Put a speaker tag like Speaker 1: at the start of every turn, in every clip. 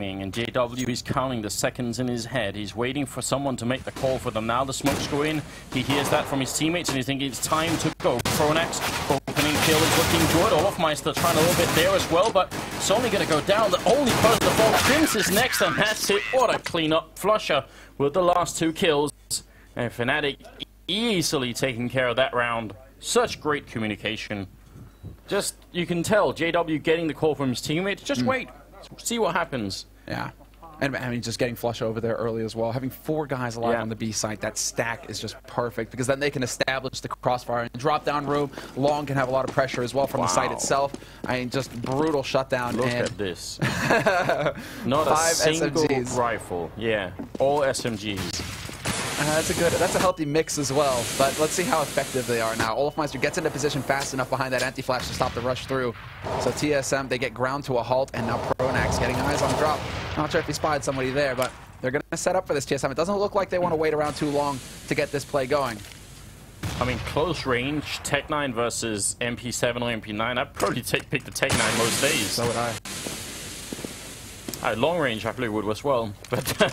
Speaker 1: timing, and JW is counting the seconds in his head. He's waiting for someone to make the call for them. Now the smoke's going in. He hears that from his teammates, and he's thinking it's time to go. Fnatic's opening kill is looking good. Olofmeister trying a little bit there as well, but it's only going to go down. The only person to fall, Prince is next, and that's it. What a clean-up. Flusher with the last 2 kills, and Fnatic easily taking care of that round. Such great communication. Just, you can tell, JW getting the call from his teammates. Just wait. See what happens.
Speaker 2: Yeah. And I mean, just getting Flush over there early as well. Having 4 guys alive on the B site, that stack is just perfect because then they can establish the crossfire and drop down room. Long can have a lot of pressure as well from the site itself. I mean, just brutal shutdown.
Speaker 1: Look at this. Not 5 a single SMGs. Rifle. Yeah, all SMGs.
Speaker 2: That's a healthy mix as well, but let's see how effective they are now. Olofmeister gets into position fast enough behind that anti-flash to stop the rush through. So TSM, they get ground to a halt, and now Pronax getting eyes on drop. Not sure if he spied somebody there, but they're going to set up for this TSM. It doesn't look like they want to wait around too long to get this play going.
Speaker 1: I mean, close range, Tech9 versus MP7 or MP9, I'd probably pick the Tech9 most days.
Speaker 2: So would I.
Speaker 1: Long range, I probably would as well. But,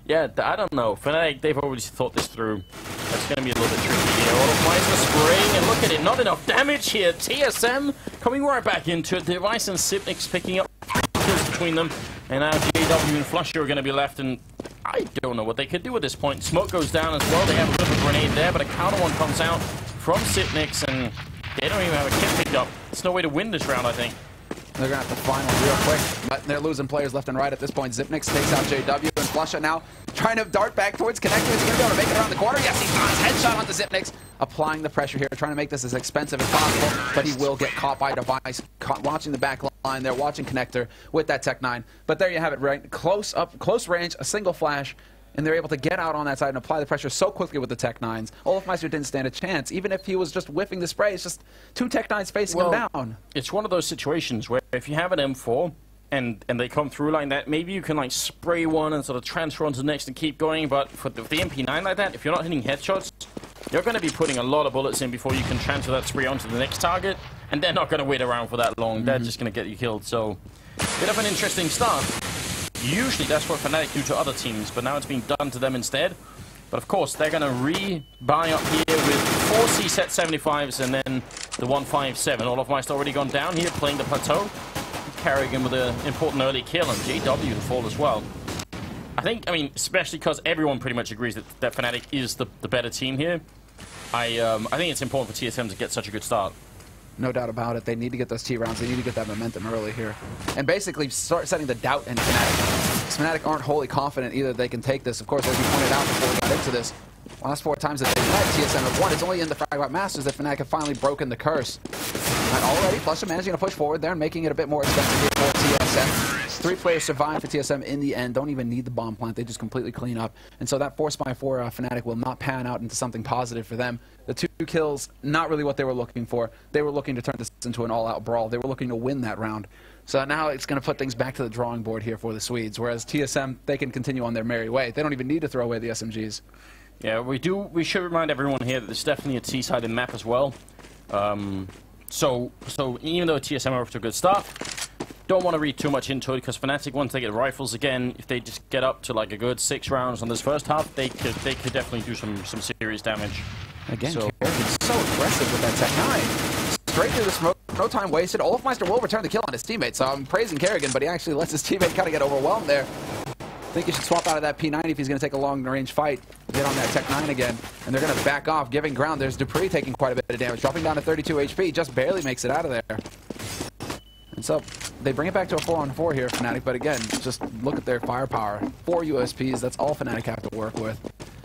Speaker 1: yeah, I don't know. Fnatic, they've already thought this through. That's going to be a little bit tricky here. Olofmeister spraying, and look at it, not enough damage here. TSM coming right back into it. Device and Sipnik's picking up kills between them. And now JW and Flusher are going to be left, and I don't know what they could do at this point. Smoke goes down as well. They have a bit of a grenade there, but a counter one comes out from Sipnik's, and they don't even have a kit picked up. There's no way to win this round, I think.
Speaker 2: They're going to have to find one real quick, but they're losing players left and right at this point. Zipnix takes out JW, and Flusha now trying to dart back towards Connector. Is he going to be able to make it around the corner? Yes, he does. Headshot onto Zipnix, applying the pressure here, trying to make this as expensive as possible, but he will get caught by Device, watching the back line there, watching Connector with that Tech-9. But there you have it, right? Close range, a single flash, and they're able to get out on that side and apply the pressure so quickly with the Tech-9s. Olofmeister didn't stand a chance. Even if he was just whiffing the spray, it's just 2 Tech-9s facing him down.
Speaker 1: It's one of those situations where if you have an M4 and they come through like that, maybe you can like spray one and sort of transfer onto the next and keep going, but for the MP9 like that, if you're not hitting headshots, you're going to be putting a lot of bullets in before you can transfer that spray onto the next target, and they're not going to wait around for that long. They're just going to get you killed, so bit of an interesting start. Usually that's what Fnatic do to other teams, but now it's being done to them instead. But of course, they're going to re-buy up here with 4 C-set 75s and then the 157. Olofmeister already gone down here, playing the plateau. Carrigan with an important early kill, and JW to fall as well. I mean, especially because everyone pretty much agrees that Fnatic is the better team here. I think it's important for TSM to get such a good start.
Speaker 2: No doubt about it. They need to get those T rounds. They need to get that momentum early here. And basically start setting the doubt in Fnatic. Fnatic aren't wholly confident either they can take this. Of course, as you pointed out before we got into this, last 4 times that they've met, TSM have won. It's only in the Fragment Masters that Fnatic have finally broken the curse. And already, Flusha managing to push forward there and making it a bit more expensive here for TSM. 3 players survive for TSM in the end. Don't even need the bomb plant. They just completely clean up. And so that 4x4 Fnatic will not pan out into something positive for them. The 2 kills, not really what they were looking for. They were looking to turn this into an all-out brawl. They were looking to win that round. So now it's going to put things back to the drawing board here for the Swedes, whereas TSM, they can continue on their merry way. They don't even need to throw away the SMGs.
Speaker 1: Yeah, we should remind everyone here that there's definitely a T-sided map as well. So even though TSM are off to a good start, don't want to read too much into it, because Fnatic, once they get rifles again, if they just get up to like a good 6 rounds on this first half, they could definitely do some serious damage.
Speaker 2: Again, Kerrigan's so aggressive with that Tech-9. Straight through the smoke, no time wasted. Olofmeister will return the kill on his teammate, so I'm praising Kerrigan, but he actually lets his teammate kind of get overwhelmed there. I think he should swap out of that P90 if he's going to take a long-range fight. Get on that Tech-9 again, and they're going to back off, giving ground. There's Dupree taking quite a bit of damage, dropping down to 32 HP, just barely makes it out of there. And so they bring it back to a 4-on-4 here, Fnatic, but again, just look at their firepower. 4 USPs, that's all Fnatic have to work with.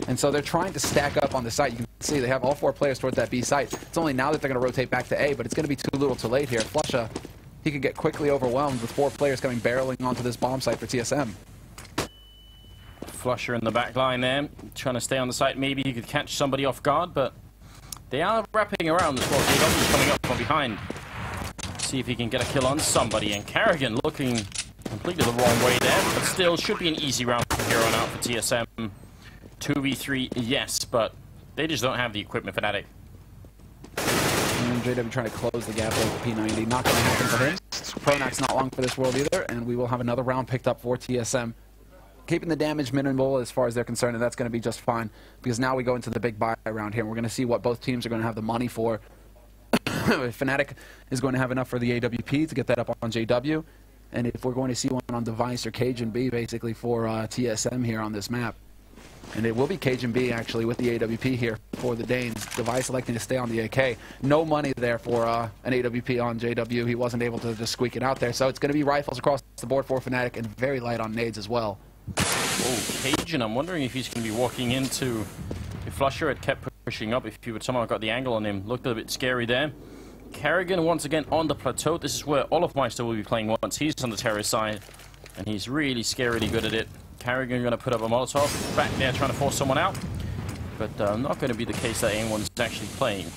Speaker 2: And so they're trying to stack up on the site. You can see they have all 4 players towards that B site. It's only now that they're going to rotate back to A, but it's going to be too little too late here. Flusha, he could get quickly overwhelmed with 4 players coming barreling onto this bomb site for TSM.
Speaker 1: Flusher in the back line there, trying to stay on the site. Maybe he could catch somebody off guard, but they are wrapping around as well. JW's coming up from behind. See if he can get a kill on somebody. And Carrigan looking completely the wrong way there, but still should be an easy round from here on out for TSM. 2v3, yes, but they just don't have the equipment for Fnatic.
Speaker 2: JW trying to close the gap over P90. Not going to happen for him. Pronak's not long for this world either, and we will have another round picked up for TSM. Keeping the damage minimal as far as they're concerned, and that's going to be just fine, because now we go into the big buy round here, and we're going to see what both teams are going to have the money for. Fnatic is going to have enough for the AWP to get that up on JW, and if we're going to see one on Device or Cajun B, basically, for TSM here on this map. And it will be Cajun B, actually, with the AWP here for the Danes. Device electing to stay on the AK. No money there for an AWP on JW. He wasn't able to just squeak it out there, so it's going to be rifles across the board for Fnatic, and very light on nades as well.
Speaker 1: Oh, Cajun, I'm wondering if he's going to be walking into... If Flusher had kept pushing up, if he would somehow got the angle on him. Looked a bit scary there. Kerrigan once again on the plateau. This is where Olofmeister will be playing once he's on the terrorist side. And he's really scarily good at it. Kerrigan going to put up a Molotov. Back there trying to force someone out. But not going to be the case that anyone's actually playing.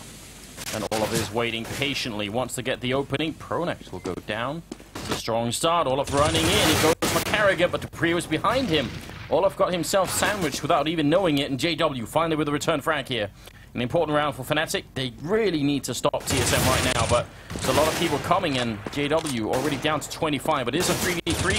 Speaker 1: And Olof is waiting patiently. Wants to get the opening. Pronax will go down. It's a strong start. Olof running in. He goes for Kerrigan, but Dupree was behind him. Olof got himself sandwiched without even knowing it, and JW finally with a return frag here. An important round for Fnatic. They really need to stop TSM right now, but there's a lot of people coming, and JW already down to 25, but it is a 3v3,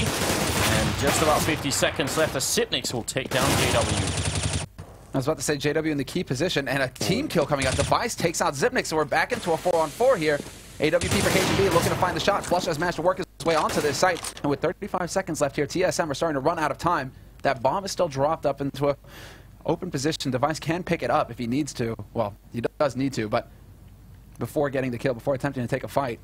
Speaker 1: and just about 50 seconds left as Sipnix will take down JW.
Speaker 2: I was about to say JW in the key position, and a team kill coming out. Device takes out Zipnik, so we're back into a 4-on-4 here. AWP for KGB looking to find the shot. Flush has managed to work his way onto this site, and with 35 seconds left here, TSM are starting to run out of time. That bomb is still dropped up into a open position. Device can pick it up if he needs to. Well, he does need to, but before getting the kill, before attempting to take a fight.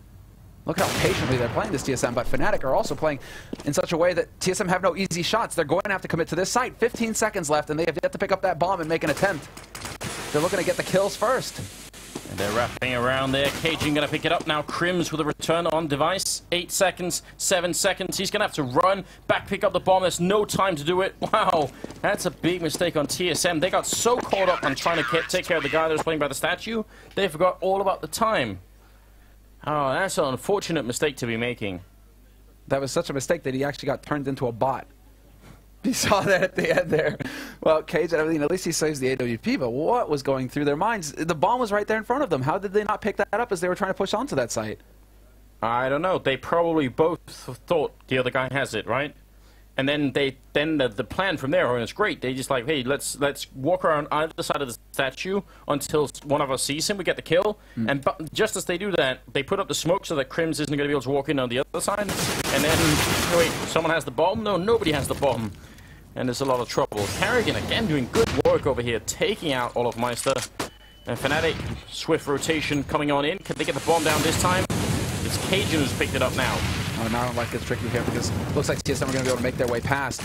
Speaker 2: Look how patiently they're playing this TSM, but Fnatic are also playing in such a way that TSM have no easy shots. They're going to have to commit to this site. 15 seconds left, and they have yet to pick up that bomb and make an attempt. They're looking to get the kills first.
Speaker 1: And they're wrapping around there. Cajun going to pick it up now. Crims with a return on Device. 8 seconds, 7 seconds. He's going to have to run, back pick up the bomb. There's no time to do it. Wow, that's a big mistake on TSM. They got so caught up on trying to take care of the guy that was playing by the statue, they forgot all about the time. Oh, that's an unfortunate mistake to be making.
Speaker 2: That was such a mistake that he actually got turned into a bot. You saw that at the end there. Well, Cage and everything, at least he saves the AWP, but what was going through their minds? The bomb was right there in front of them. How did they not pick that up as they were trying to push onto that site?
Speaker 1: I don't know. They probably both thought the other guy has it, right? And then the plan from there on is great. They just like, hey, let's walk around either side of the statue until one of us sees him. We get the kill, and just as they do that, they put up the smoke so that Crims isn't going to be able to walk in on the other side. And then, wait, someone has the bomb? No, nobody has the bomb. And there's a lot of trouble. Kerrigan again doing good work over here, taking out Olofmeister. And Fnatic, swift rotation coming on in. Can they get the bomb down this time? It's Cajun who's picked it up now.
Speaker 2: Oh, now I don't like this tricky here because it looks like TSM are going to be able to make their way past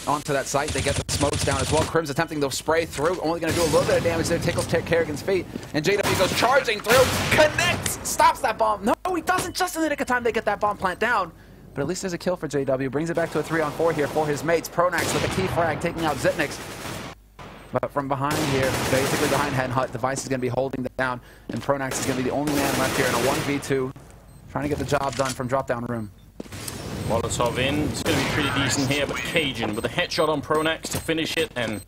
Speaker 2: onto that site. They get the smokes down as well. Crims attempting to spray through, only going to do a little bit of damage there. Tickles Kerrigan's feet, and JW goes charging through, connects, stops that bomb. No, he doesn't. Just in the nick of time, they get that bomb plant down. But at least there's a kill for JW. Brings it back to a 3-on-4 here for his mates. Pronax with a key frag, taking out Zipnix. But from behind here, basically behind Hen Hut, Device is going to be holding them down, and Pronax is going to be the only man left here in a 1v2, trying to get the job done from drop-down room.
Speaker 1: Molotov in. It's going to be pretty decent here, but Cajun with a headshot on Pronax to finish it, and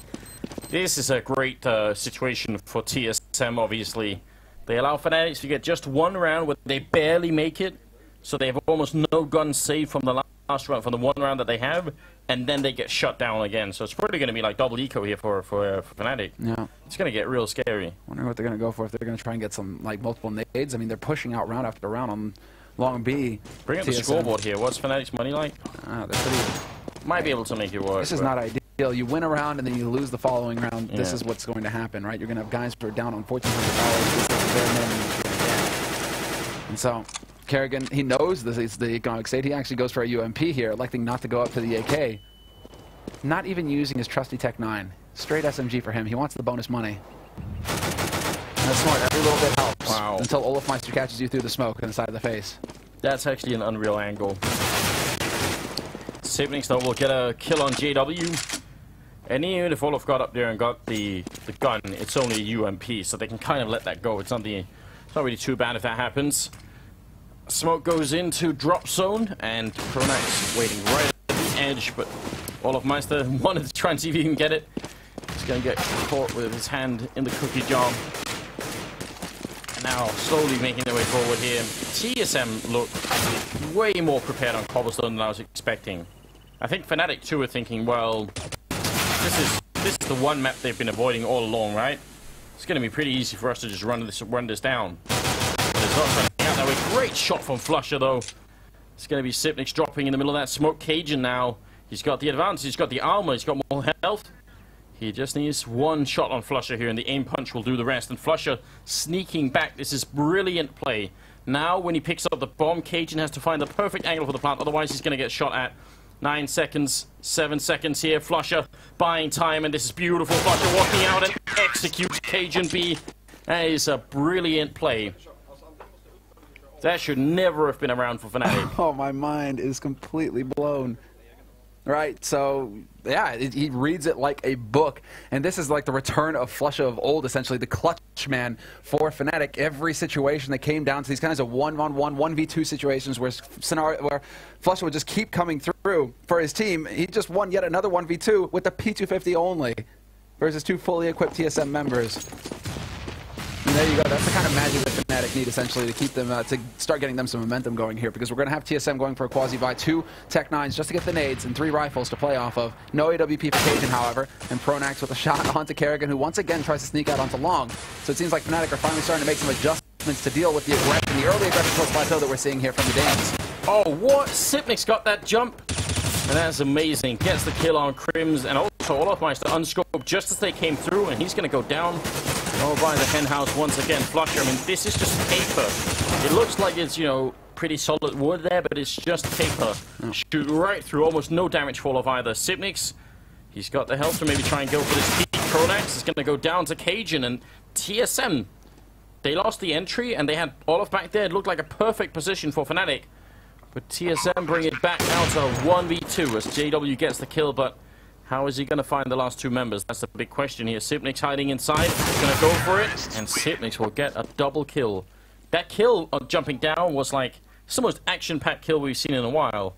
Speaker 1: this is a great situation for TSM, obviously. They allow Fnatic to get just one round where they barely make it, so they have almost no guns saved from the last round, from the one round that they have, and then they get shut down again. So it's probably going to be like double eco here for Fnatic. Yeah. It's going to get real scary.
Speaker 2: Wondering what they're going to go for, if they're going to try and get some like multiple nades. I mean, they're pushing out round after round on Long B.
Speaker 1: Bring up the scoreboard here. What's Fnatic's money like?
Speaker 2: They're pretty...
Speaker 1: Might be able to make it work.
Speaker 2: This is not ideal. You win a round and then you lose the following round. Yeah. This is what's going to happen, right? You're going to have guys who are down on $1,400. This is their minimum. And so Kerrigan, he knows this is the economic state. He actually goes for a UMP here, electing not to go up to the AK. Not even using his trusty Tech 9. Straight SMG for him. He wants the bonus money. And that's smart. Every little bit helps.
Speaker 1: Wow.
Speaker 2: Until Olofmeister catches you through the smoke on the side of the face.
Speaker 1: That's actually an unreal angle. Sipnix though will get a kill on JW. And even if Olof got up there and got the gun, it's only a UMP, so they can kind of let that go. It's not really too bad if that happens. Smoke goes into drop zone, and Pronax waiting right at the edge, but Olofmeister wanted to try and see if he can get it. He's going to get caught with his hand in the cookie jar. Now slowly making their way forward here. TSM look way more prepared on Cobblestone than I was expecting. I think Fnatic too are thinking, well, this is the one map they've been avoiding all along, right? It's going to be pretty easy for us to just run this down. But it's not turning out that way. Great shot from Flusher, though. It's going to be Sipnix dropping in the middle of that smoke. Cajun now. He's got the advance. He's got the armor. He's got more health. He just needs one shot on Flusher here, and the aim punch will do the rest. And Flusher sneaking back. This is brilliant play. Now, when he picks up the bomb, Cajun has to find the perfect angle for the plant. Otherwise, he's going to get shot at. 9 seconds, 7 seconds here. Flusher buying time, and this is beautiful. Flusher walking out and executes Cajun B. That is a brilliant play. That should never have been around for Fnatic.
Speaker 2: Oh, my mind is completely blown. Right, so, yeah, he reads it like a book. And this is like the return of Flusher of old, essentially, the clutch man for Fnatic. Every situation that came down to these kinds of 1-on-1, 1v2 situations where Flusher would just keep coming through for his team. He just won yet another 1v2 with the P250 only versus 2 fully equipped TSM members. And there you go. That's the kind of magic that Fnatic need, essentially, to keep them, to start getting them some momentum going here, because we're going to have TSM going for a quasi-buy, 2 Tech 9s just to get the nades and 3 rifles to play off of. No AWP for Cajun, however, and Pronax with a shot onto Kerrigan, who once again tries to sneak out onto Long. So it seems like Fnatic are finally starting to make some adjustments to deal with the aggression, the early aggression close plateau that we're seeing here from the Danes.
Speaker 1: Oh, what? Sipnix got that jump. And that's amazing. Gets the kill on Crims, and also Olofmeister unscoped just as they came through, and he's going to go down. Oh, by the hen house once again. Flusher, I mean, this is just paper. It looks like it's, you know, pretty solid wood there, but it's just paper. Shoot right through, almost no damage fall of either. Sipnix, he's got the health to maybe try and go for this peak. Pronax is going to go down to Cajun, and TSM, they lost the entry, and they had Olof back there. It looked like a perfect position for Fnatic. But TSM bring it back out to 1v2 as JW gets the kill, but how is he going to find the last 2 members? That's the big question here. Sipnix hiding inside, going to go for it, and Sipnix will get a double kill. That kill on jumping down was like, it's the most action-packed kill we've seen in a while.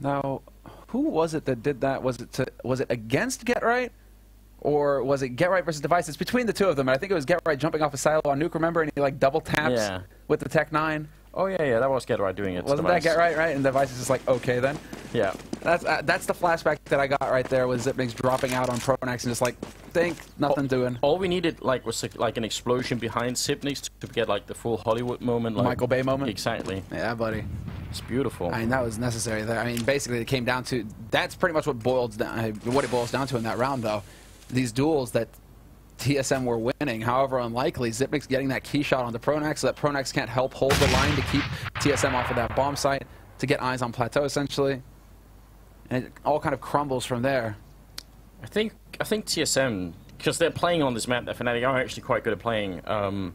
Speaker 2: Now, who was it that did that? Was it against Get Right? Or was it Get Right versus Device? It's between the 2 of them, and I think it was Get Right jumping off a silo on Nuke, remember? And he like double taps with the Tech 9.
Speaker 1: Oh, yeah, that was Get Right doing it.
Speaker 2: Wasn't that Get Right, right? And Device is just like, okay, then.
Speaker 1: Yeah.
Speaker 2: That's the flashback that I got right there, was Zipnix dropping out on Pronax and just like, think, nothing doing.
Speaker 1: All we needed like was like an explosion behind Sipnix to get like the full Hollywood moment. Like,
Speaker 2: Michael Bay moment?
Speaker 1: Exactly.
Speaker 2: Yeah, buddy.
Speaker 1: It's beautiful.
Speaker 2: I mean, that was necessary there. I mean, basically it came down to, that's pretty much what it boils down to in that round, though. These duels that TSM were winning, however unlikely, Zipnix getting that key shot onto Pronax so that Pronax can't help hold the line to keep TSM off of that bomb site, to get eyes on plateau, essentially. And it all kind of crumbles from there.
Speaker 1: I think TSM, because they're playing on this map that Fnatic are actually quite good at playing, I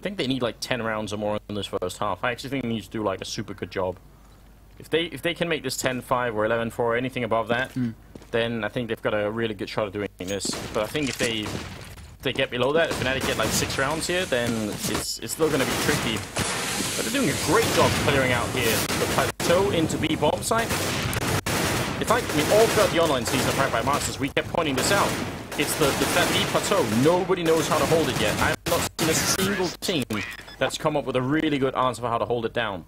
Speaker 1: think they need like 10 rounds or more in this first half. I actually think they need to do like a super good job. If they can make this 10-5 or 11-4 or anything above that, then I think they've got a really good shot of doing this. But I think if they get below that, if Fnatic get like 6 rounds here, then it's still going to be tricky. But they're doing a great job clearing out here. The plateau into B bomb site. It's like, I mean, all throughout the online season of Pride by Masters, we kept pointing this out. It's that B plateau. Nobody knows how to hold it yet. I have not seen a single team that's come up with a really good answer for how to hold it down.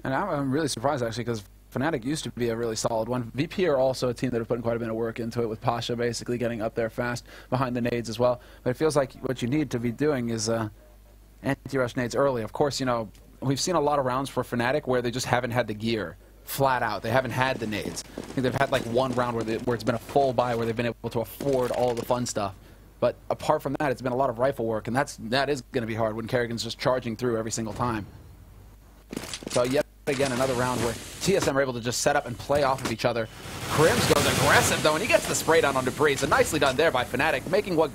Speaker 2: And I'm really surprised, actually, because Fnatic used to be a really solid one. VP are also a team that have put quite a bit of work into it, with Pasha basically getting up there fast behind the nades as well. But it feels like what you need to be doing is anti-rush nades early. Of course, you know, we've seen a lot of rounds for Fnatic where they just haven't had the gear. Flat out. They haven't had the nades. I think they've had like one round where it's been a full buy, where they've been able to afford all the fun stuff. But apart from that, it's been a lot of rifle work, and that is going to be hard when Kerrigan's just charging through every single time. So yet again, another round where TSM are able to just set up and play off of each other. Crims goes aggressive though, and he gets the spray down on Debris. So nicely done there by Fnatic, making what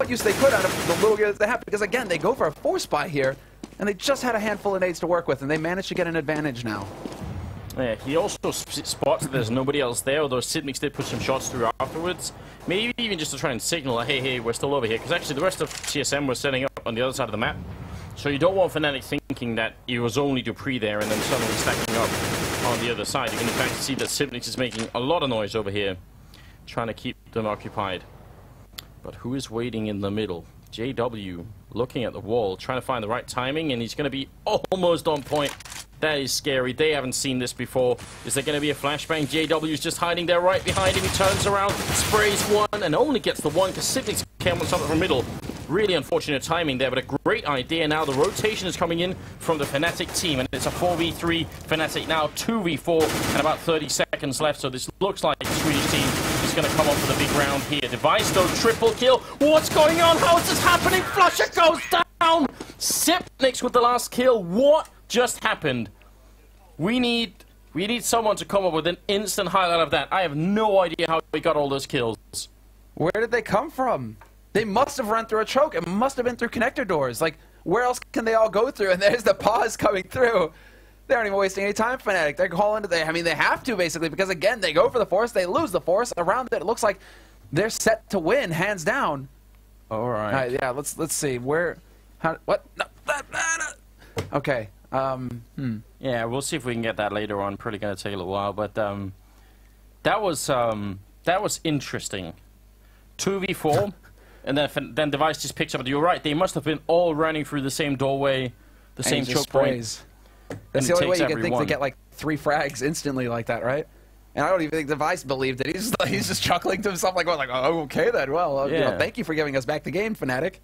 Speaker 2: use they could out of the little gear that they have, because again, they go for a force buy here, and they just had a handful of nades to work with, and they managed to get an advantage now.
Speaker 1: Yeah, he also spots that there's nobody else there, although Sipnix did put some shots through afterwards. Maybe even just to try and signal, like, hey, we're still over here, because actually the rest of TSM was setting up on the other side of the map. So you don't want Fnatic thinking that it was only Dupree there and then suddenly stacking up on the other side. You can in fact see that Sipnix is making a lot of noise over here, trying to keep them occupied. But who is waiting in the middle? JW looking at the wall, trying to find the right timing, and he's going to be almost on point. That is scary. They haven't seen this before. Is there going to be a flashbang? JW's just hiding there right behind him. He turns around, sprays one, and only gets the one because Sivniks came on top of the middle. Really unfortunate timing there, but a great idea. Now the rotation is coming in from the Fnatic team, and it's a 4v3. Fnatic now 2v4, and about 30 seconds left, so this looks like the Swedish team is going to come up for the big round here. Device, though, triple kill. What's going on? How is this happening? Flusher goes down! Sivniks with the last kill. What just happened? We need someone to come up with an instant highlight of that. I have no idea how we got all those kills.
Speaker 2: Where did they come from? They must have run through a choke. It must have been through connector doors. Like, where else can they all go through? And there's the pause coming through. They aren't even wasting any time, Fnatic. They're calling it. I mean, they have to, basically, because, again, they go for the force. They lose the force. Around it, it looks like they're set to win, hands down.
Speaker 1: All right.
Speaker 2: Yeah, let's see. Where? How? What? No, okay.
Speaker 1: Yeah, we'll see if we can get that later on. Probably going to take a little while, but that was interesting. 2v4, and then Device just picks up. But you're right; they must have been all running through the same doorway, the same choke point.
Speaker 2: That's the only way you can think to get like 3 frags instantly like that, right? And I don't even think Device believed it. He's just chuckling to himself like, "Well, oh, okay then. Well,
Speaker 1: yeah.
Speaker 2: You know, thank you for giving us back the game, Fnatic."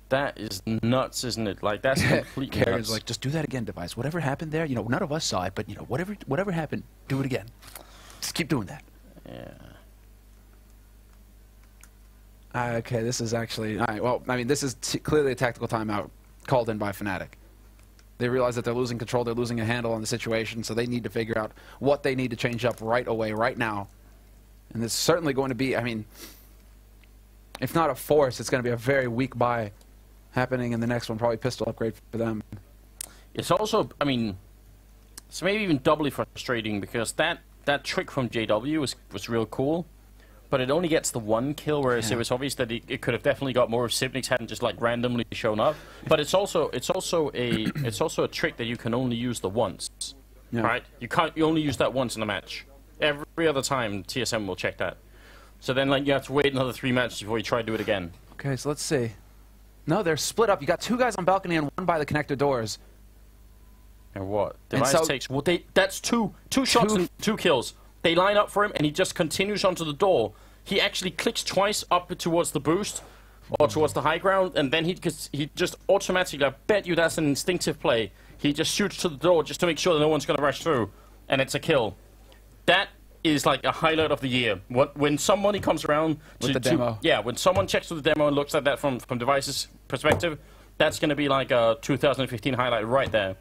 Speaker 1: That is nuts, isn't it? Like, that's completely nuts.
Speaker 2: Like, just do that again, Device. Whatever happened there, you know, none of us saw it, but, you know, whatever happened, do it again. Just keep doing that.
Speaker 1: Yeah.
Speaker 2: Okay, this is actually... All right, well, I mean, this is clearly a tactical timeout called in by Fnatic. They realize that they're losing control, they're losing a handle on the situation, so they need to figure out what they need to change up right away, right now. And it's certainly going to be, I mean, if not a force, it's going to be a very weak buy happening in the next one, probably pistol upgrade for them.
Speaker 1: It's also, I mean, it's maybe even doubly frustrating because that trick from JW was real cool, but it only gets the 1 kill, whereas it was obvious that it could have definitely got more if Sivniks hadn't just like randomly shown up. But it's also a trick that you can only use the once, right? You only use that once in a match. Every other time TSM will check that. So then like you have to wait another 3 matches before you try to do it again.
Speaker 2: Okay, so let's see. No, they're split up. You got 2 guys on balcony and 1 by the connector doors.
Speaker 1: And what? Device takes... Well, that's two shots and 2 kills. They line up for him, and he just continues onto the door. He actually clicks twice up towards the boost, or towards the high ground, and then he just automatically... I bet you that's an instinctive play. He just shoots to the door just to make sure that no one's going to rush through, and it's a kill. That is like a highlight of the year. When somebody comes around
Speaker 2: with the demo.
Speaker 1: Yeah, when someone checks with the demo and looks at that from Device's perspective, that's going to be like a 2015 highlight right there.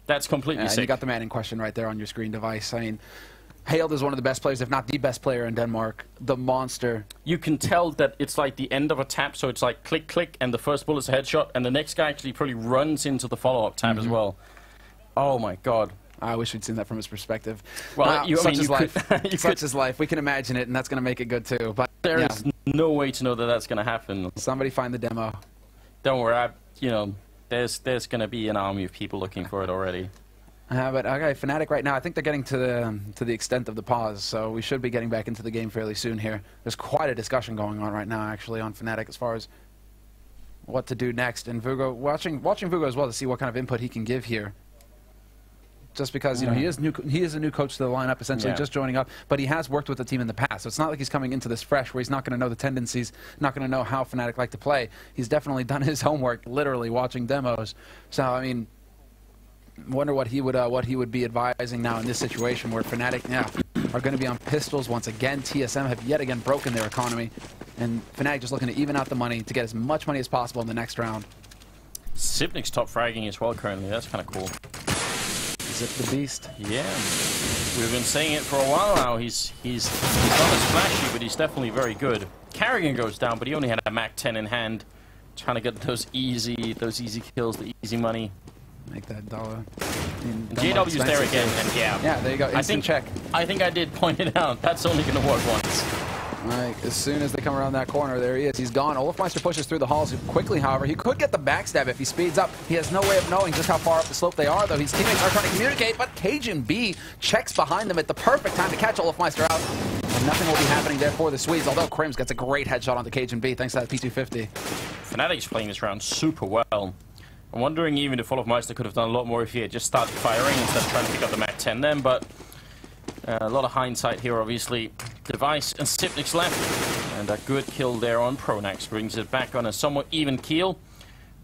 Speaker 1: That's completely sick.
Speaker 2: You got the man in question right there on your screen, Device. I mean, hailed as one of the best players, if not the best player in Denmark. The monster.
Speaker 1: You can tell that it's like the end of a tap, so it's like click, click, and the first bullet's a headshot, and the next guy actually probably runs into the follow-up tap as well. Oh my god.
Speaker 2: I wish we'd seen that from his perspective.
Speaker 1: Well,
Speaker 2: such is life. Such is life. We can imagine it, and that's going to make it good too. But
Speaker 1: there is no way to know that that's going to happen.
Speaker 2: Somebody find the demo.
Speaker 1: Don't worry. You know, there's going to be an army of people looking for it already.
Speaker 2: But okay, Fnatic right now, I think they're getting to the extent of the pause, so we should be getting back into the game fairly soon here. There's quite a discussion going on right now, actually, on Fnatic as far as what to do next. And Vugo, watching Vugo as well to see what kind of input he can give here. Just because, you know, he is a new coach to the lineup, essentially just joining up, but he has worked with the team in the past. So it's not like he's coming into this fresh where he's not going to know the tendencies, not going to know how Fnatic like to play. He's definitely done his homework, literally watching demos. So, I mean, wonder what he would be advising now in this situation where Fnatic are going to be on pistols once again. TSM have yet again broken their economy, and Fnatic just looking to even out the money to get as much money as possible in the next round.
Speaker 1: Sivnik's top fragging as well currently. That's kind of cool.
Speaker 2: Zip the beast.
Speaker 1: Yeah, we've been saying it for a while now. He's not as flashy, but he's definitely very good. Carrigan goes down, but he only had a Mac 10 in hand, trying to get those easy kills, the easy money.
Speaker 2: Make that dollar.
Speaker 1: JW's there again, and
Speaker 2: yeah, there you go. Instant check.
Speaker 1: I think I did point it out. That's only going to work once.
Speaker 2: Like, as soon as they come around that corner, there he is. He's gone. Olofmeister pushes through the halls quickly, however. He could get the backstab if he speeds up. He has no way of knowing just how far up the slope they are, though. His teammates are trying to communicate, but Cajun B checks behind them at the perfect time to catch Olofmeister out. And nothing will be happening there for the Swedes, although Crims gets a great headshot onto Cajun B thanks to that P250.
Speaker 1: Fnatic's playing this round super well. I'm wondering even if Olofmeister could have done a lot more if he had just started firing instead of trying to pick up the Mac 10 then, but a lot of hindsight here, obviously. Device and Sipnik's left, and a good kill there on Pronax brings it back on a somewhat even keel.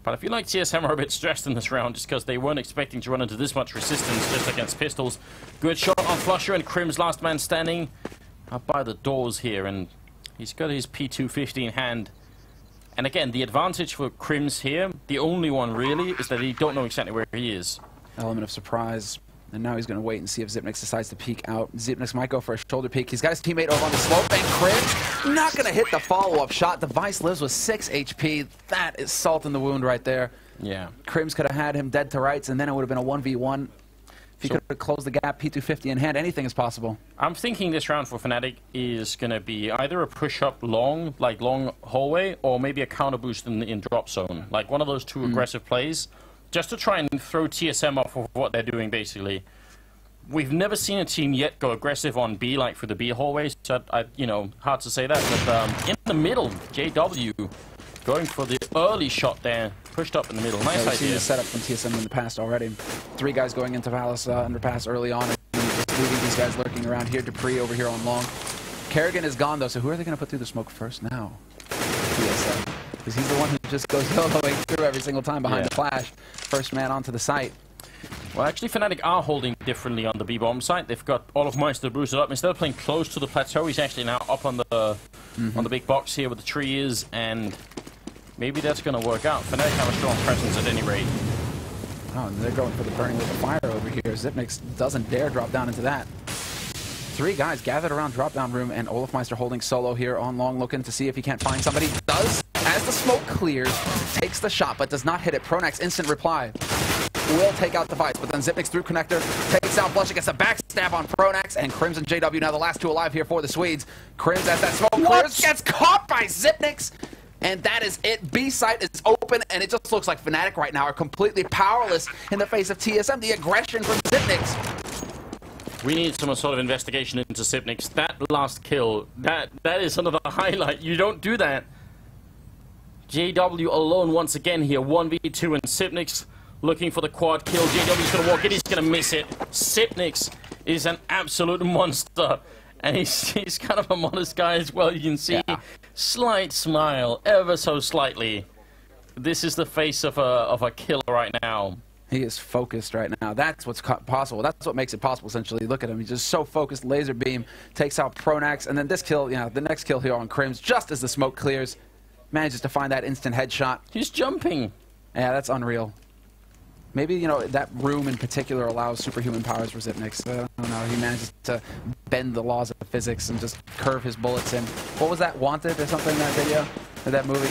Speaker 1: But I feel like TSM are a bit stressed in this round just because they weren't expecting to run into this much resistance just against pistols. Good shot on Flusher, and Crim's last man standing up by the doors here, and he's got his P250 in hand. And again, the advantage for Crims here, the only one really, is that he don't know exactly where he is.
Speaker 2: Element of surprise. And now he's going to wait and see if Zipnix decides to peek out. Zipnix might go for a shoulder peek. He's got his teammate over on the slope, and Crims not going to hit the follow-up shot. Device lives with 6 HP. That is salt in the wound right there.
Speaker 1: Yeah.
Speaker 2: Crims could have had him dead to rights, and then it would have been a 1v1. If he could have closed the gap, P250 in hand, anything is possible.
Speaker 1: I'm thinking this round for Fnatic is going to be either a push-up long, like long hallway, or maybe a counter boost in drop zone. Like one of those two aggressive plays, just to try and throw TSM off of what they're doing, basically. We've never seen a team yet go aggressive on B, like for the B hallways. So, you know, hard to say that. But in the middle, JW going for the early shot there. Pushed up in the middle. Nice idea.
Speaker 2: We've seen this setup from TSM in the past already. 3 guys going into Palace underpass early on, and just leaving these guys lurking around here. Dupree over here on long. Kerrigan is gone, though, so who are they going to put through the smoke first now? TSM. Because he's the one who just goes all the way through every single time behind the flash. First man onto the site.
Speaker 1: Well, actually, Fnatic are holding differently on the B-bomb site. They've got Olofmeister boosted up. Instead of playing close to the plateau, he's actually now up on the big box here where the tree is, and maybe that's going to work out. Fnatic have a strong presence at any rate.
Speaker 2: Oh, and they're going for the burning with the fire over here. Zipnix doesn't dare drop down into that. 3 guys gathered around drop-down room, and Olofmeister holding solo here on long, looking to see if he can't find somebody. Does, as the smoke clears, takes the shot, but does not hit it. Pronax instant reply. Will take out Device, but then Zipnix through connector, takes out Flush, gets a backstab on Pronax, and Crims and JW now the last 2 alive here for the Swedes. Crims, as that smoke clears, gets caught by Zipnix, and that is it. B site is open, and it just looks like Fnatic right now are completely powerless in the face of TSM. The aggression from Zipnix.
Speaker 1: We need some sort of investigation into Sipnik's. That last kill, that is another highlight. You don't do that. JW alone once again here, 1v2, and Sipnik's looking for the quad kill. JW's going to walk in, he's going to miss it. Sipnik's is an absolute monster. And he's kind of a modest guy as well. You can see slight smile, ever so slightly. This is the face of a killer right now.
Speaker 2: He is focused right now. That's what's possible. That's what makes it possible, essentially. Look at him. He's just so focused. Laser beam takes out Pronax. And then this kill, the next kill here on Crims, just as the smoke clears, manages to find that instant headshot.
Speaker 1: He's jumping.
Speaker 2: Yeah, that's unreal. Maybe, that room in particular allows superhuman powers for Zipnix. I don't know. He manages to bend the laws of physics and just curve his bullets in. What was that, Wanted or something, that video? Or that movie?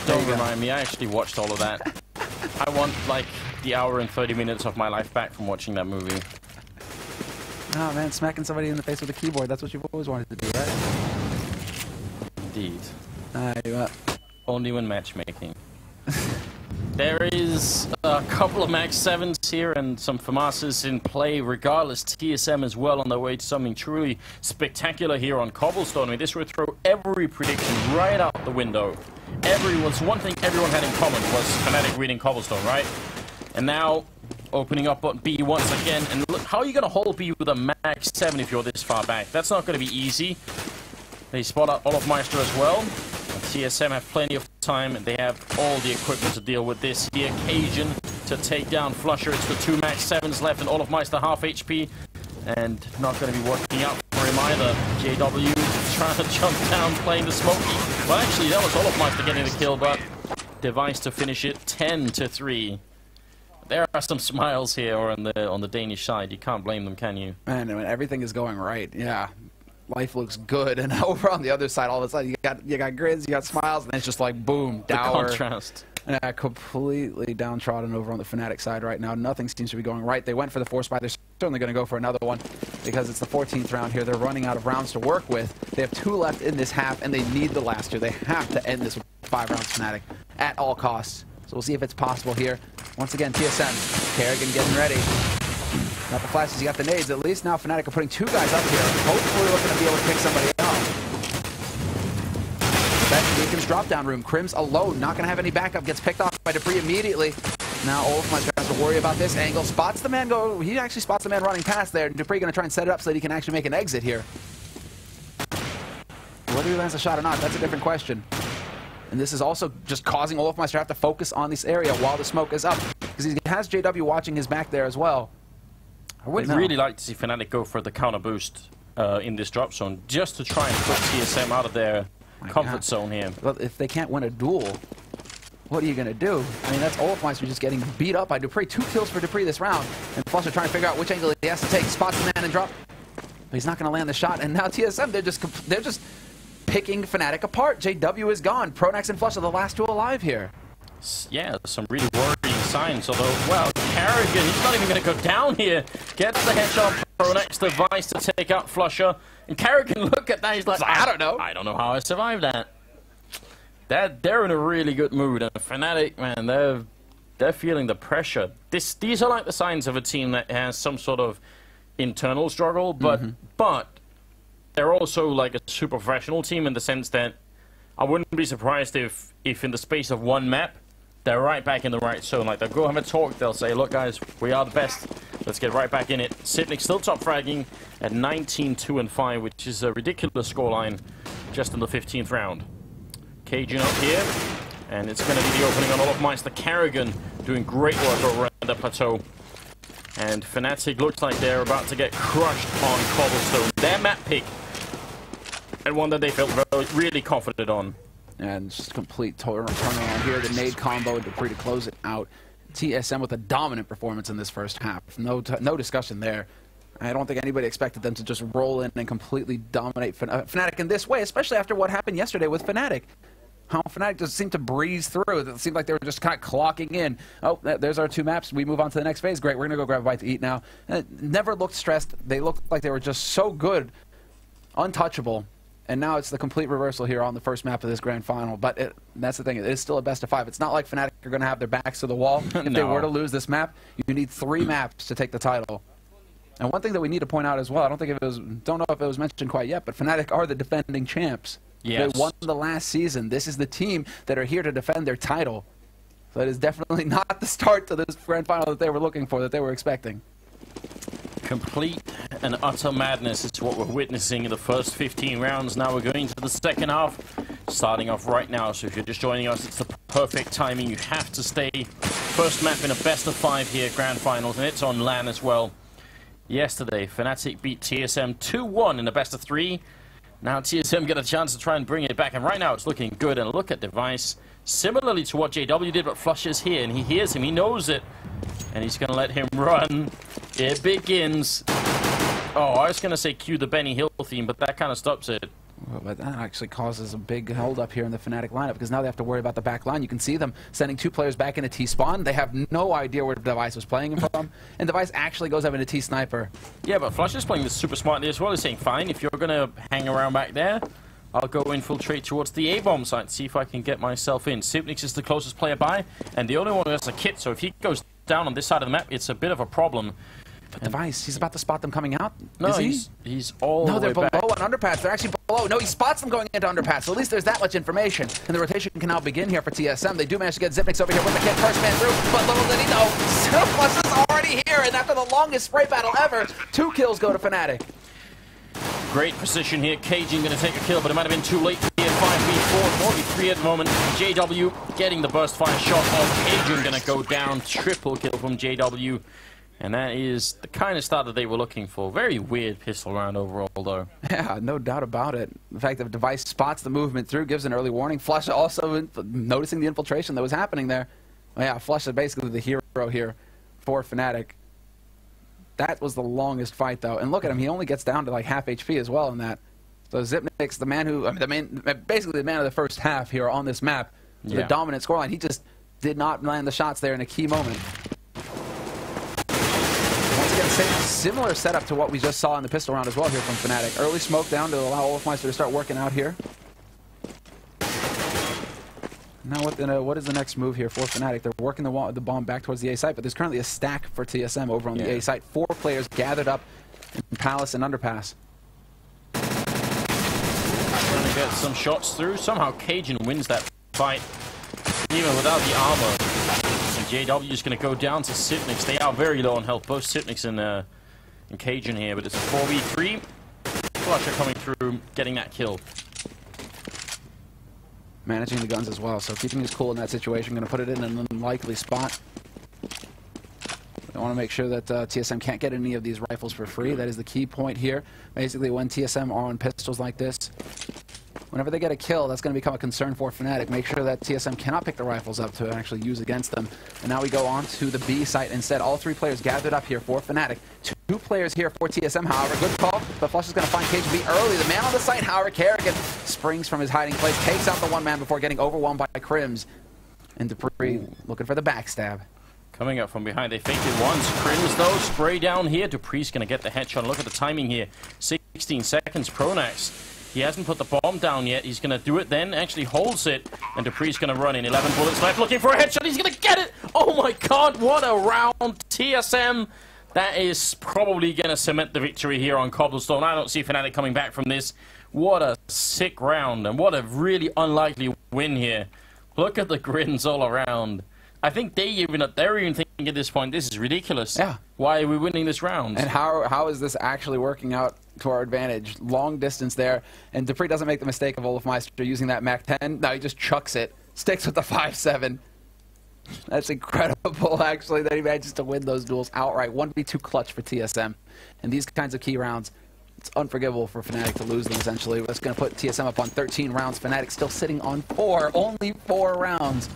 Speaker 1: Don't remind me. I actually watched all of that. I want, like, the hour and 30 minutes of my life back from watching that movie.
Speaker 2: Oh, man, smacking somebody in the face with a keyboard. That's what you've always wanted to do, right?
Speaker 1: Indeed. Only when matchmaking. There is a couple of Max 7s here and some FAMASas in play. Regardless, TSM as well on their way to something truly spectacular here on Cobblestone. I mean, this would throw every prediction right out the window. One thing everyone had in common was Fnatic winning Cobblestone, right? And now, opening up on B once again. And look, how are you going to hold B with a Max 7 if you're this far back? That's not going to be easy. They spot out Olofmeister as well. TSM have plenty of time, and they have all the equipment to deal with this. The occasion to take down Flusher. It's the 2 Max 7s left, and Olofmeister half HP, and not going to be working out for him either. JW trying to jump down, playing the smoky. Well, actually, that was Olofmeister getting the kill, but Device to finish it 10-3. There are some smiles here on the Danish side. You can't blame them, can you?
Speaker 2: Man, everything is going right. Yeah. Life looks good, and over on the other side, all of a sudden, you got grids, you got smiles, and it's just like boom, dour.
Speaker 1: The contrast.
Speaker 2: Yeah, completely downtrodden over on the Fnatic side right now. Nothing seems to be going right. They went for the force buy. They're certainly going to go for another one. because it's the 14th round here. They're running out of rounds to work with. They have 2 left in this half, and they need the last 2. They have to end this with 5 rounds Fnatic at all costs. So we'll see if it's possible here. Once again, TSM, Kerrigan getting ready. Got the flashes, you got the nades. At least now Fnatic are putting 2 guys up here. Hopefully looking to be able to pick somebody up. That's Deacon's drop-down room. Crim's alone, not going to have any backup. Gets picked off by Debris immediately. Now Olaf has to worry about this angle. Spots the man go. He actually spots the man running past there. Debris going to try and set it up so that he can actually make an exit here. Whether he lands a shot or not, that's a different question. And this is also just causing Olafmeister to have to focus on this area while the smoke is up. Because he has JW watching his back there as well.
Speaker 1: I would really like to see Fnatic go for the counter boost in this drop zone, just to try and put TSM out of their comfort zone here.
Speaker 2: Well, if they can't win a duel, what are you going to do? I mean, that's Olafmeister just getting beat up by Dupree. 2 kills for Dupree this round. And Flusher trying to figure out which angle he has to take. Spots the man and drop. But he's not going to land the shot. And now TSM, they're just picking Fnatic apart. JW is gone. Pronax and Flush are the last 2 alive here.
Speaker 1: Yeah, some really worrying signs. Although, well, Kerrigan, he's not even going to go down here. Gets the headshot. Pronax device to take out Flusher. And Kerrigan, look at that. He's like, I don't know. I don't know how I survived that. They're in a really good mood. And Fnatic, man, they're feeling the pressure. These are like the signs of a team that has some sort of internal struggle, but they're also like a super professional team in the sense that I wouldn't be surprised if in the space of 1 map, they're right back in the right zone. Like, they'll go have a talk, they'll say, look guys, we are the best, let's get right back in it. Sipnik still top fragging at 19-2-5, which is a ridiculous scoreline just in the 15th round. Cajun up here, and it's going to be the opening on Olafmeister. Kerrigan doing great work over at the plateau. And Fnatic looks like they're about to get crushed on Cobblestone. Their map pick, and one that they felt really confident on.
Speaker 2: And just complete turnaround here. The nade combo and Dupree to close it out. TSM with a dominant performance in this first half. No discussion there. I don't think anybody expected them to just roll in and completely dominate Fnatic in this way, especially after what happened yesterday with Fnatic. How Fnatic just seemed to breeze through. It seemed like they were just kind of clocking in. Oh, there's our 2 maps. We move on to the next phase. Great, we're going to go grab a bite to eat now. And it never looked stressed. They looked like they were just so good, untouchable. And now it's the complete reversal here on the first map of this grand final. But that's the thing. It is still a best of 5. It's not like Fnatic are going to have their backs to the wall. If they were to lose this map, you need 3 maps to take the title. And one thing that we need to point out as well, don't know if it was mentioned quite yet, but Fnatic are the defending champs. Yes. They won the last season. This is the team that are here to defend their title. So it is definitely not the start to this grand final that they were looking for, that they were expecting.
Speaker 1: Complete and utter madness is what we're witnessing in the first 15 rounds. Now we're going to the second half, starting off right now. So if you're just joining us, it's the perfect timing. You have to stay. First map in a best of 5 here, grand finals, and it's on LAN as well. Yesterday, Fnatic beat TSM 2-1 in the best of 3. Now TSM get a chance to try and bring it back, and right now it's looking good. And look at Device, similarly to what JW did, but Flush is here, and he hears him, he knows it, and he's going to let him run. It begins. Oh, I was going to say cue the Benny Hill theme, but that kind of stops it.
Speaker 2: Well, but that actually causes a big hold-up here in the Fnatic lineup, because now they have to worry about the back line. You can see them sending 2 players back into T-spawn. They have no idea where Device was playing him from, and Device actually goes up into T-sniper. Yeah,
Speaker 1: but Flush is playing this super smartly as well. He's saying, fine, if you're going to hang around back there, I'll go infiltrate towards the A-bomb site, see if I can get myself in. Sipnik is the closest player by, and the only one who has a kit, so if he goes down on this side of the map, it's a bit of a problem.
Speaker 2: But Device, he's about to spot them coming out.
Speaker 1: No,
Speaker 2: is he?
Speaker 1: He's all the way
Speaker 2: they're below
Speaker 1: back.
Speaker 2: on underpass. They're actually below. No, he spots them going into underpass. So at least there's that much information. And the rotation can now begin here for TSM. They do manage to get Zipnix over here with the kid first man through. But little did he know, Surplus is already here. And after the longest spray battle ever, 2 kills go to Fnatic.
Speaker 1: Great position here. Cajun going to take a kill, but it might have been too late here. 5v4, 4v3 at the moment. JW getting the burst fire shot off. Cajun going to go down. Triple kill from JW. And that is the kind of start that they were looking for. Very weird pistol round overall, though.
Speaker 2: Yeah, no doubt about it. The fact that the Device spots the movement through, gives an early warning. Flush also noticing the infiltration that was happening there. Well, yeah, Flush is basically the hero here for Fnatic. That was the longest fight, though. And look at him. He only gets down to like half HP as well in that. So Zipnik's the man who, basically the man of the first half here on this map. The dominant scoreline. He just did not land the shots there in a key moment. Similar setup to what we just saw in the pistol round as well here from Fnatic. Early smoke down to allow Olofmeister to start working out here. Now what is the next move here for Fnatic? They're working the bomb back towards the A site, but there's currently a stack for TSM over on the A site. 4 players gathered up in Palace and Underpass.
Speaker 1: Trying to get some shots through. Somehow Cajun wins that fight, even without the armor. And JW is going to go down to Sipnix. They are very low on health, both Sipnix and Cajun here, but it's a 4v3. Flusher coming through, getting that kill.
Speaker 2: Managing the guns as well, so keeping his cool in that situation. Going to put it in an unlikely spot. I want to make sure that TSM can't get any of these rifles for free. That is the key point here. Basically, when TSM are on pistols like this, whenever they get a kill, that's going to become a concern for Fnatic. Make sure that TSM cannot pick the rifles up to actually use against them. And now we go on to the B site instead. All 3 players gathered up here for Fnatic. 2 players here for TSM, however. Good call, but Flush is going to find Cajun B early. The man on the site, however, Kerrigan springs from his hiding place, takes out the 1 man before getting overwhelmed by Crims. And Dupree looking for the backstab.
Speaker 1: Coming up from behind, they faked it once. Crims, though, spray down here. Dupree's going to get the headshot. Look at the timing here. 16 seconds, Pronax. He hasn't put the bomb down yet. He's going to do it then, actually holds it. And Dupree's going to run in. 11 bullets left, looking for a headshot. He's going to get it! Oh my god, what a round. TSM, that is probably going to cement the victory here on Cobblestone. I don't see Fnatic coming back from this. What a sick round, and what a really unlikely win here. Look at the grins all around. I think they're even thinking at this point, this is ridiculous.
Speaker 2: Yeah.
Speaker 1: Why are we winning this round?
Speaker 2: And how is this actually working out to our advantage? Long distance there, and Dupree doesn't make the mistake of Olofmeister using that MAC-10. No, he just chucks it. Sticks with the 5-7. That's incredible, actually, that he manages to win those duels outright. 1v2 clutch for TSM. And these kinds of key rounds, it's unforgivable for Fnatic to lose them, essentially. That's going to put TSM up on 13 rounds. Fnatic still sitting on 4. Only 4 rounds.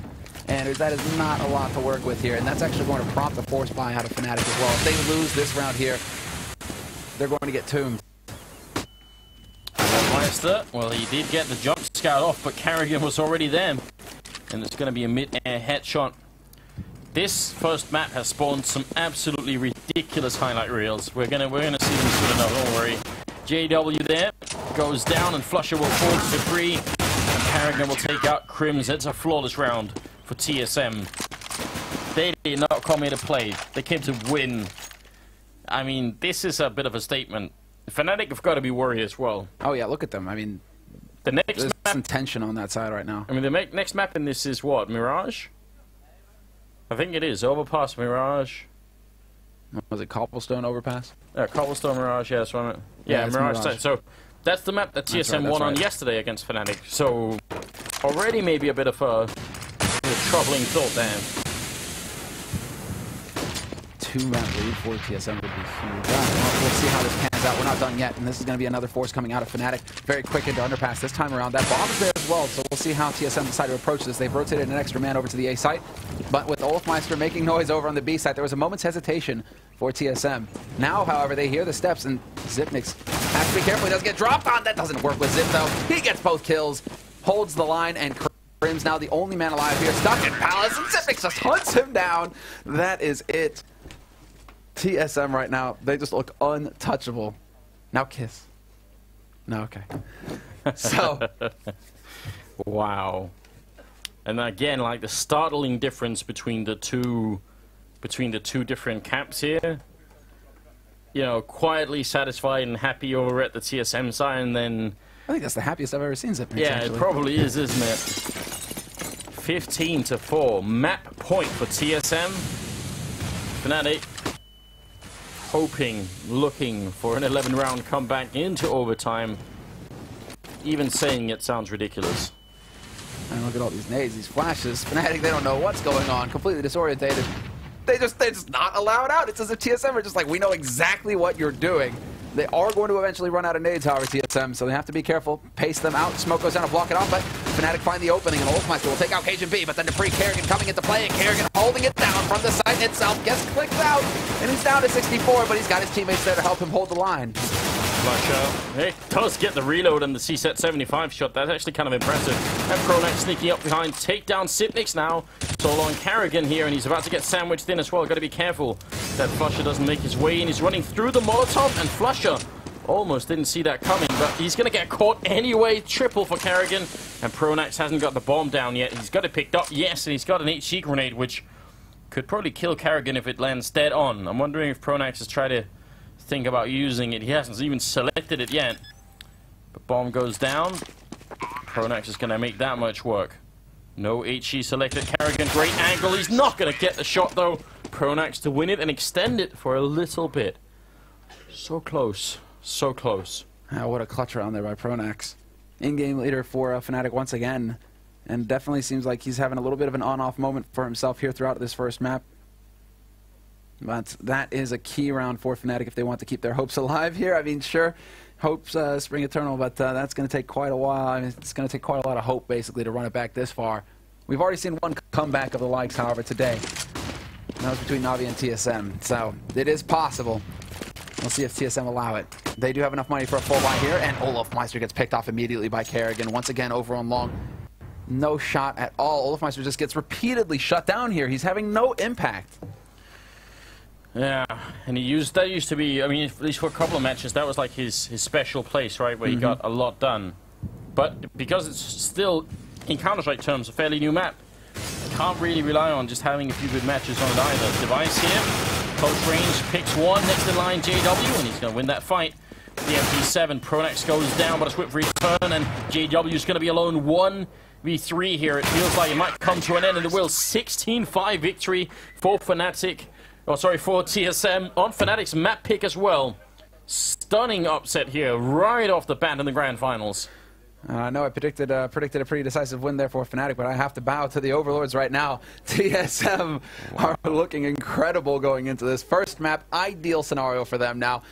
Speaker 2: And that is not a lot to work with here. And that's actually going to prompt a force buy out of Fnatic as well. If they lose this round here, they're going to get tombed.
Speaker 1: Meister, well, he did get the jump scout off, but Kerrigan was already there. And it's going to be a mid-air headshot. This first map has spawned some absolutely ridiculous highlight reels. We're gonna see them soon enough, don't worry. JW there goes down, and Flusher will fall to Dupree. And Kerrigan will take out Crims. It's a flawless round for TSM. They did not come here to play. They came to win. I mean, this is a bit of a statement. Fnatic have got to be worried as well.
Speaker 2: Oh yeah, look at them. I mean, there's some tension on that side right now.
Speaker 1: I mean, the next map in this is what? Mirage? I think it is. Overpass, Mirage.
Speaker 2: Was it Cobblestone Overpass?
Speaker 1: Yeah, Cobblestone, Mirage, yeah, that's what I meant. Yeah, Mirage. So, that's the map that TSM won on yesterday against Fnatic. So, already maybe a bit of a troubling thought there.
Speaker 2: 2-map lead for TSM would be huge. We'll see how this pans out. We're not done yet, and this is going to be another force coming out of Fnatic. Very quick into Underpass this time around. That bomb is there as well, so we'll see how TSM decide to approach this. They've rotated an extra man over to the A site, but with Olofmeister making noise over on the B site, there was a moment's hesitation for TSM. Now, however, they hear the steps, and Zipnix has to be careful. He doesn't get dropped on. That doesn't work with Zip, though. He gets both kills, holds the line, and Crim's now the only man alive here, stuck in Palace, and Zipnix just hunts him down. That is it. TSM right now, they just look untouchable. Now kiss. No, okay. So.
Speaker 1: Wow. And again, like the startling difference between the two different camps here. You know, quietly satisfied and happy over at the TSM side, and then...
Speaker 2: I think that's the happiest I've ever seen Zipnix,
Speaker 1: yeah,
Speaker 2: actually.
Speaker 1: It probably is, isn't it? 15-4. Map point for TSM. Fnatic hoping, looking for an 11-round comeback into overtime. Even saying it sounds ridiculous.
Speaker 2: And look at all these nades, these flashes. Fnatic, they don't know what's going on. Completely disorientated. They're just not allowed out. It's as if TSM are just like, we know exactly what you're doing. They are going to eventually run out of nades, however, TSM, so they have to be careful. Pace them out. Smoke goes down to block it off, but Fnatic find the opening, and Olofmeister will take out Cajun B, but then Dupree Kerrigan coming into play, and Kerrigan holding it down from the site itself. Gets clicked out, and he's down to 64, but he's got his teammates there to help him hold the line.
Speaker 1: Flusher. It does get the reload and the C-set 75 shot. That's actually kind of impressive. And Pronax sneaking up behind. Take down Sipnix now. Solo on Carrigan here, and he's about to get sandwiched in as well. Got to be careful that Flusher doesn't make his way in. He's running through the Molotov, and Flusher almost didn't see that coming, but he's going to get caught anyway. Triple for Carrigan, and Pronax hasn't got the bomb down yet. He's got it picked up, yes, and he's got an HE grenade, which could probably kill Carrigan if it lands dead on. I'm wondering if Pronax has tried to think about using it. He hasn't even selected it yet. But bomb goes down. Pronax is going to make that much work. No HE selected. Carrigan, great angle. He's not going to get the shot, though. Pronax to win it and extend it for a little bit. So close. So close.
Speaker 2: What a clutch round there by Pronax. In-game leader for Fnatic once again. And definitely seems like he's having a little bit of an on-off moment for himself here throughout this first map. But that is a key round for Fnatic if they want to keep their hopes alive here. I mean, sure, hopes spring eternal, but that's going to take quite a while. I mean, it's going to take quite a lot of hope, basically, to run it back this far. We've already seen one comeback of the likes, however, today. And that was between Na'Vi and TSM. So it is possible. We'll see if TSM allow it. They do have enough money for a full buy here, and Olofmeister gets picked off immediately by Carrigan. Once again, over on long. No shot at all. Olofmeister just gets repeatedly shut down here. He's having no impact.
Speaker 1: Yeah, and that used to be, I mean, at least for a couple of matches, that was like his special place, right, where he got a lot done. But because it's still, in Counter-Strike terms, a fairly new map, can't really rely on just having a few good matches on it either. Device here, close range, picks one, next in line JW, and he's going to win that fight. The MP7, Pronax goes down, but a swift return, and JW is going to be alone 1v3 here. It feels like it might come to an end, and it will. 16-5 victory for Fnatic. Oh, sorry, for TSM on Fnatic's map pick as well. Stunning upset here, right off the bat in the grand finals.
Speaker 2: I know I predicted a pretty decisive win there for Fnatic, but I have to bow to the overlords right now. TSM are looking incredible going into this first map. Ideal scenario for them now.